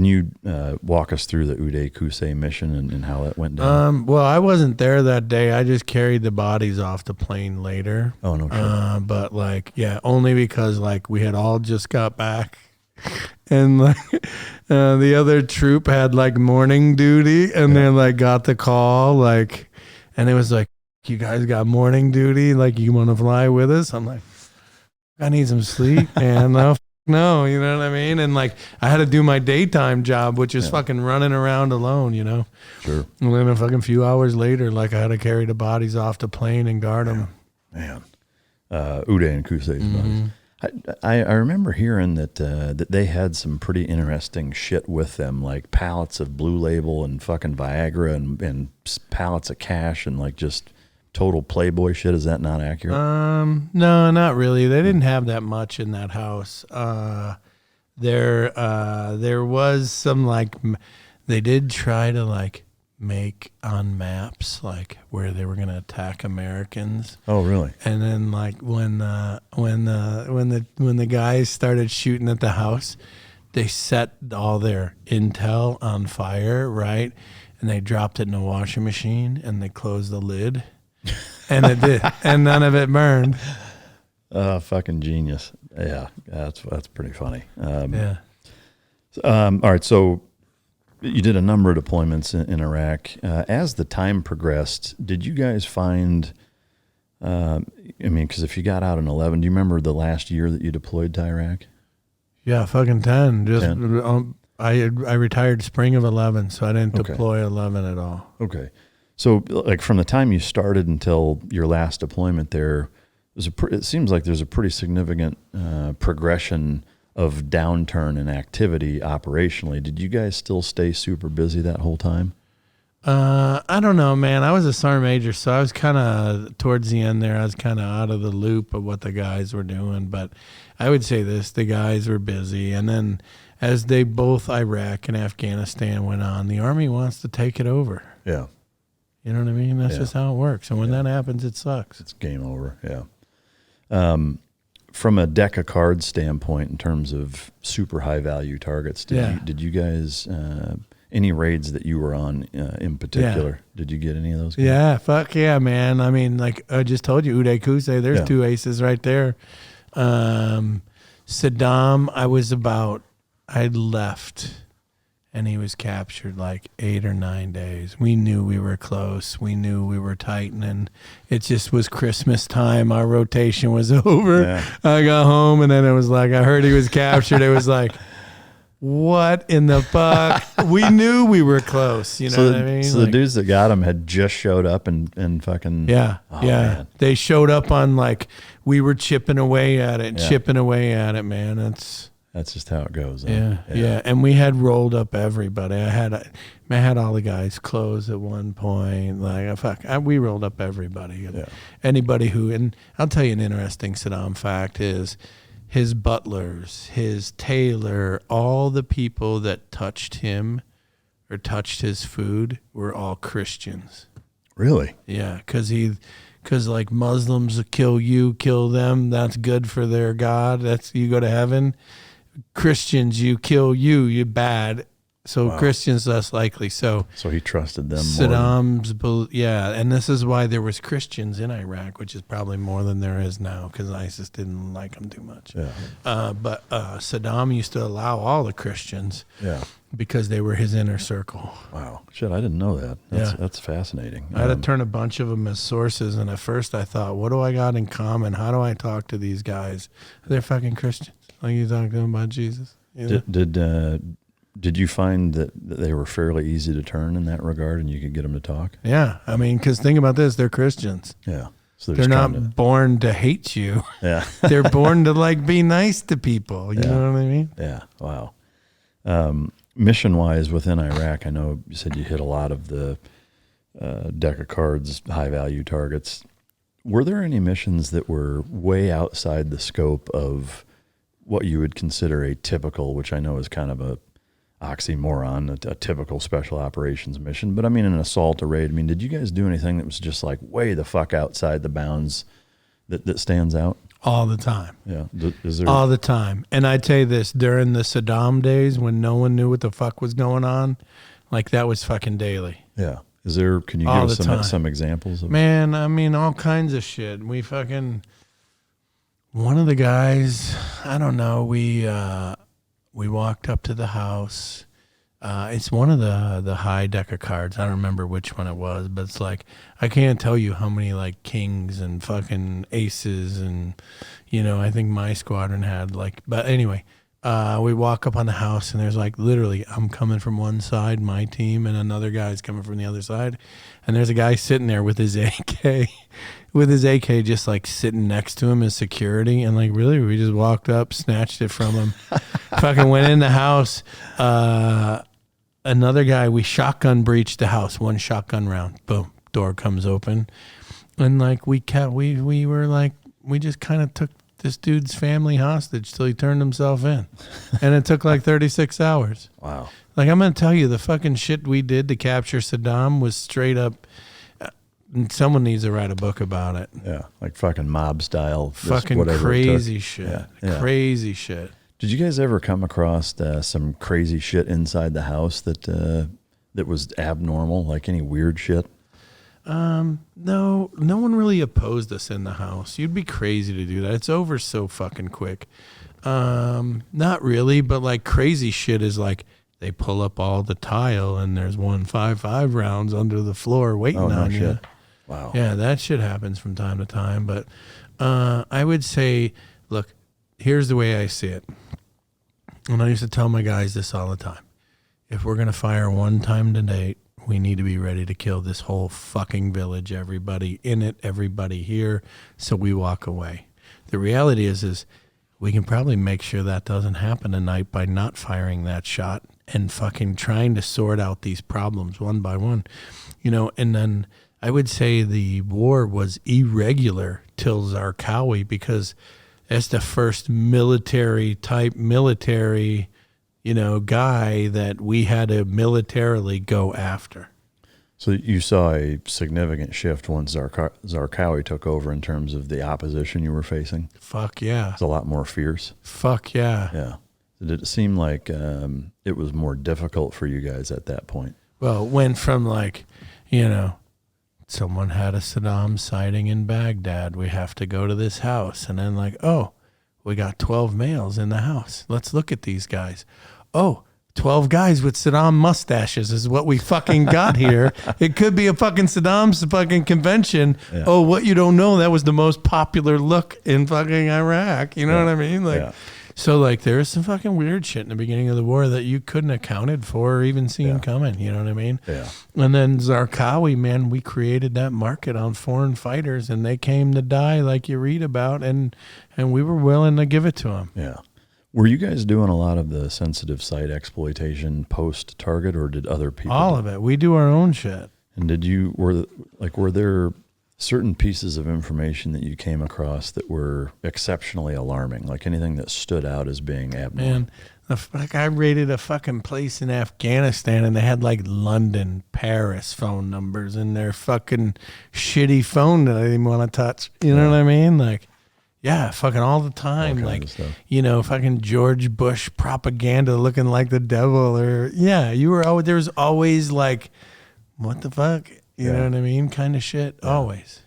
Can you walk us through the Uday Qusay mission and how that went down? Well, I wasn't there that day. I just carried the bodies off the plane later. Oh, no shit. But like, yeah, only because like we had all just got back, and like the other troop had like morning duty, and they like got the call like, and it was like, you guys got morning duty, like you want to fly with us? I'm like, I need some sleep, and no, you know what I mean? And like, I had to do my daytime job, which is fucking running around alone, you know? Sure. And then a fucking few hours later, like I had to carry the bodies off the plane and guard them. Man. Uday and Qusay's bodies. I remember hearing that that they had some pretty interesting shit with them, like pallets of Blue Label and fucking Viagra and pallets of cash and like just total Playboy shit. Is that not accurate? No, not really. They didn't have that much in that house. There was some like, they did try to like make on maps like where they were gonna attack Americans. Oh, really? And then like when the guys started shooting at the house, they set all their intel on fire, right? And they dropped it in a washing machine and they closed the lid. And it did, and none of it burned. Fucking genius. Yeah, that's pretty funny. Yeah. All right, so you did a number of deployments in Iraq. As the time progressed, did you guys find, I mean, because if you got out in 11, do you remember the last year that you deployed to Iraq? Yeah, fucking 10. Just 10? I retired spring of 11, so I didn't deploy 11 at all. Okay. So, like, from the time you started until your last deployment there, it seems like there's a pretty significant progression of downturn in activity operationally. Did you guys still stay super busy that whole time? I don't know, man. I was a sergeant major, so I was kind of, towards the end there, I was kind of out of the loop of what the guys were doing. But I would say this, the guys were busy. And then as they both, Iraq and Afghanistan, went on, the Army wants to take it over. Yeah. You know what I mean? That's just how it works. And when that happens, it sucks. It's game over, yeah. From a deck of cards standpoint, in terms of super high value targets, did you guys, any raids that you were on in particular, did you get any of those guys? Yeah, fuck yeah, man. I mean, like I just told you, Uday Qusay, there's two aces right there. Saddam, I'd left. And he was captured like 8 or 9 days. We knew we were close. We knew we were tightening. It just was Christmas time. Our rotation was over. Yeah. I got home, and then it was like, I heard he was captured. It was like, what in the fuck? We knew we were close. You know what I mean? So the dudes that got him had just showed up and fucking... Yeah, Man. They showed up on like, we were chipping away at it, man. That's just how it goes. Yeah. And we had rolled up everybody. I had all the guys close at one point. We rolled up everybody. Yeah. Anybody who, and I'll tell you an interesting Saddam fact is his butlers, his tailor, all the people that touched him or touched his food were all Christians. Really? Yeah, because like Muslims kill you, kill them. That's good for their God. You go to heaven. Christians, you kill you, you're bad. So Christians less likely. So he trusted them Saddam's more and this is why there was Christians in Iraq, which is probably more than there is now because ISIS didn't like them too much. Yeah. But Saddam used to allow all the Christians. Yeah. Because they were his inner circle. Wow. Shit, I didn't know that. That's fascinating. I had to turn a bunch of them as sources, and at first I thought, what do I got in common? How do I talk to these guys? They're fucking Christians. Like you talk to them about Jesus. You know? Did you find that they were fairly easy to turn in that regard, and you could get them to talk? Yeah, I mean, because think about this: they're Christians. Yeah, so they're not born to hate you. Yeah, they're born to like be nice to people. You know what I mean? Yeah. Wow. Mission-wise within Iraq, I know you said you hit a lot of the deck of cards, high-value targets. Were there any missions that were way outside the scope of what you would consider a typical, which I know is kind of a oxymoron, a typical special operations mission, but I mean an assault, a raid? I mean, did you guys do anything that was just like way the fuck outside the bounds that stands out? all the time. Yeah. Is there? All the time. And I tell you this, during the Saddam days when no one knew what the fuck was going on, like that was fucking daily. Yeah. Is there? Can you All give the time. us some examples of? Man, I mean, all kinds of shit. We fucking, one of the guys, I don't know, we walked up to the house. It's one of the high deck of cards. I don't remember which one it was, but it's like, I can't tell you how many like kings and fucking aces and, you know, I think my squadron had like, but anyway, we walk up on the house and there's like literally I'm coming from one side, my team, and another guy's coming from the other side. And there's a guy sitting there with his AK, just like sitting next to him as security. And like, really, we just walked up, snatched it from him, fucking went in the house. Another guy, we shotgun breached the house, one shotgun round, boom, door comes open. And like, we were like, we just kind of took this dude's family hostage till he turned himself in. And it took like 36 hours. Wow. Like, I'm going to tell you, the fucking shit we did to capture Saddam was straight up, someone needs to write a book about it. Yeah. Like fucking mob style. Fucking crazy shit. Yeah. Crazy shit. Did you guys ever come across some crazy shit inside the house that was abnormal, like any weird shit? No one really opposed us in the house. You'd be crazy to do that. It's over so fucking quick. Not really, but like crazy shit is like they pull up all the tile and there's 155 rounds under the floor waiting on you. Shit. Wow. Yeah, that shit happens from time to time. But I would say, look, here's the way I see it. And I used to tell my guys this all the time. If we're going to fire one time to date, we need to be ready to kill this whole fucking village, everybody in it, everybody here, so we walk away. The reality is we can probably make sure that doesn't happen tonight by not firing that shot and fucking trying to sort out these problems one by one. You know, and then I would say the war was irregular till Zarqawi because that's the first military, you know, guy that we had to militarily go after. So you saw a significant shift once Zarqawi took over in terms of the opposition you were facing? Fuck yeah. It's a lot more fierce? Fuck yeah. Yeah. Did it seem like it was more difficult for you guys at that point? Well, it went from like, you know, someone had a Saddam sighting in Baghdad. We have to go to this house. And then like, oh, we got 12 males in the house. Let's look at these guys. Oh, 12 guys with Saddam mustaches is what we fucking got here. It could be a fucking Saddam's fucking convention. Yeah. Oh, what you don't know, that was the most popular look in fucking Iraq. You know what I mean? Like, so like there is some fucking weird shit in the beginning of the war that you couldn't have accounted for or even seen coming. You know what I mean? Yeah. And then Zarqawi, man, we created that market on foreign fighters and they came to die like you read about and we were willing to give it to them. Yeah. Were you guys doing a lot of the sensitive site exploitation post target, or did other people? All of it. We do our own shit. And were there certain pieces of information that you came across that were exceptionally alarming, like anything that stood out as being abnormal? Man, like I raided a fucking place in Afghanistan and they had like London, Paris phone numbers in their fucking shitty phone that I didn't want to touch. You know what I mean? Like, yeah, fucking all the time. Like, you know, fucking George Bush propaganda looking like the devil or, there was always like, what the fuck? You know what I mean? Kind of shit. Always.